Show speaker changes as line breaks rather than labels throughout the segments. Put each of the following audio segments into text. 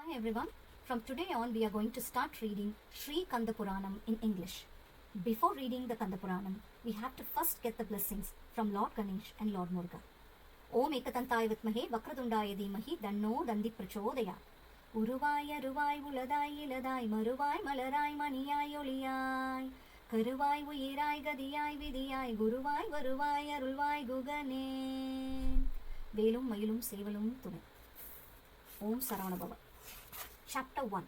Hi everyone. From today on we are going to start reading Shree Kanda Puranam in English. Before reading the Kanda Puranam, we have to first get the blessings from Lord Ganesh and Lord Murugan. Om Ekatantaya Vitmahe Vakradundaya Dhimahi Danno Dandi Prachodaya. Uruvai Aruvai Uladai Iladai Maruvai Malarai Maniyai Oliyai Karuvai Uyirai Gadiyai Vidiyai Guruvai Varuvai Arulvai Gugane Velum Mayulum Sevalum Tune. Om Saranabhava. Chapter 1.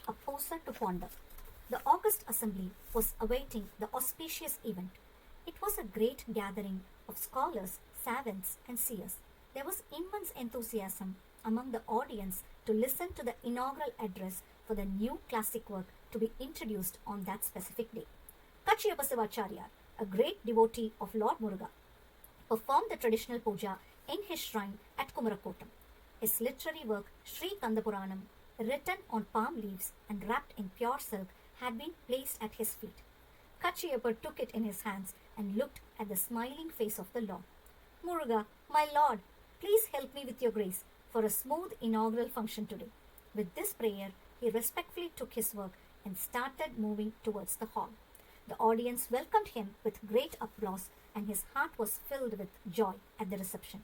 A Poser to Ponder. The August Assembly was awaiting the auspicious event. It was a great gathering of scholars, savants, and seers. There was immense enthusiasm among the audience to listen to the inaugural address for the new classic work to be introduced on that specific day. Kachiyappar, a great devotee of Lord Murugan, performed the traditional puja in his shrine at Kumarakotam. His literary work, Shree Kanda Puranam, written on palm leaves and wrapped in pure silk, had been placed at his feet. Kachiyappar took it in his hands and looked at the smiling face of the Lord. Muruga, my Lord, please help me with your grace for a smooth inaugural function today. With this prayer, he respectfully took his work and started moving towards the hall. The audience welcomed him with great applause, and his heart was filled with joy at the reception.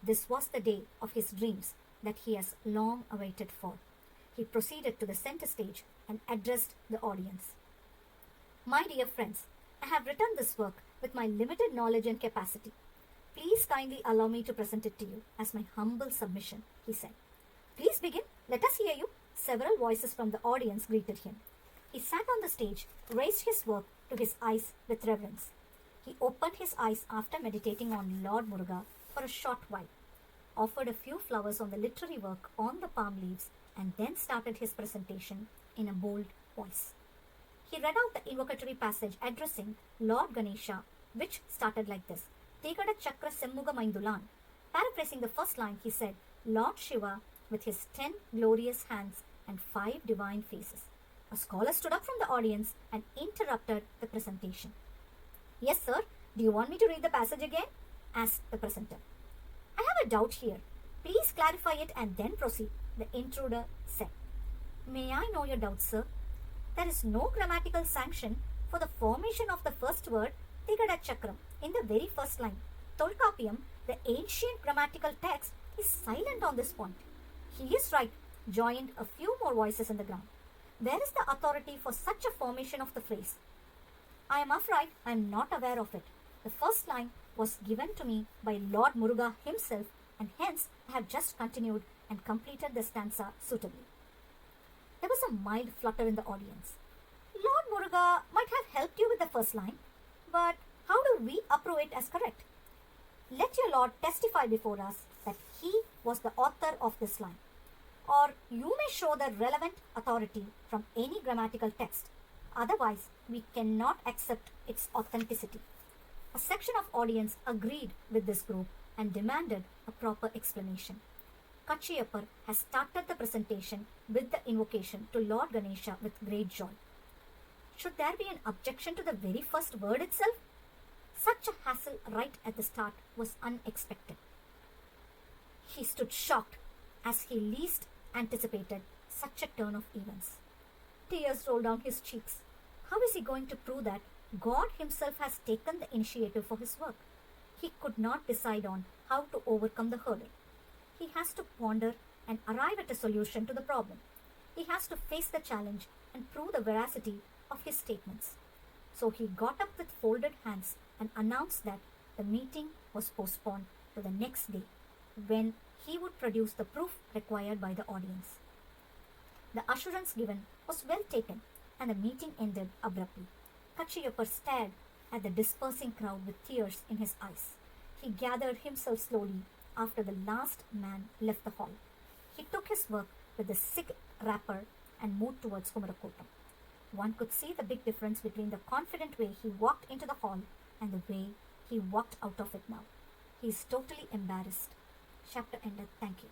This was the day of his dreams that he has long awaited for. He proceeded to the center stage and addressed the audience. My dear friends, I have written this work with my limited knowledge and capacity. Please kindly allow me to present it to you as my humble submission, he said. Please begin. Let us hear you. Several voices from the audience greeted him. He sat on the stage, raised his work to his eyes with reverence. He opened his eyes after meditating on Lord Murugan for a short while, offered a few flowers on the literary work on the palm leaves, and then started his presentation in a bold voice. He read out the invocatory passage addressing Lord Ganesha, which started like this: Tegada Chakra Semmuga Maindulan. Paraphrasing the first line, he said, Lord Shiva with his 10 glorious hands and 5 divine faces. A scholar stood up from the audience and interrupted the presentation. Yes, sir, do you want me to read the passage again? Asked the presenter. I have a doubt here. Please clarify it and then proceed, the intruder said. May I know your doubt, sir? There is no grammatical sanction for the formation of the first word, Tigada Chakram, in the very first line. Tolkappiyam, the ancient grammatical text, is silent on this point. He is right, joined a few more voices in the ground. Where is the authority for such a formation of the phrase? I am afraid I am not aware of it. The first line was given to me by Lord Murugan himself, and hence I have just continued and completed the stanza suitably. There was a mild flutter in the audience. Lord Murugan might have helped you with the first line, but how do we approve it as correct? Let your Lord testify before us that he was the author of this line, or you may show the relevant authority from any grammatical text. Otherwise, we cannot accept its authenticity. A section of audience agreed with this group and demanded a proper explanation. Kachiyappar has started the presentation with the invocation to Lord Ganesha with great joy. Should there be an objection to the very first word itself? Such a hassle right at the start was unexpected. He stood shocked as he least anticipated such a turn of events. Tears rolled down his cheeks. How is he going to prove that God himself has taken the initiative for his work? He could not decide on how to overcome the hurdle. He has to ponder and arrive at a solution to the problem. He has to face the challenge and prove the veracity of his statements. So he got up with folded hands and announced that the meeting was postponed to the next day, when he would produce the proof required by the audience. The assurance given was well taken, and the meeting ended abruptly. Kachiyappar stared at the dispersing crowd with tears in his eyes. He gathered himself slowly after the last man left the hall. He took his work with the silk wrapper and moved towards Kumarakotam. One could see the big difference between the confident way he walked into the hall and the way he walked out of it now. He is totally embarrassed. Chapter ended. Thank you.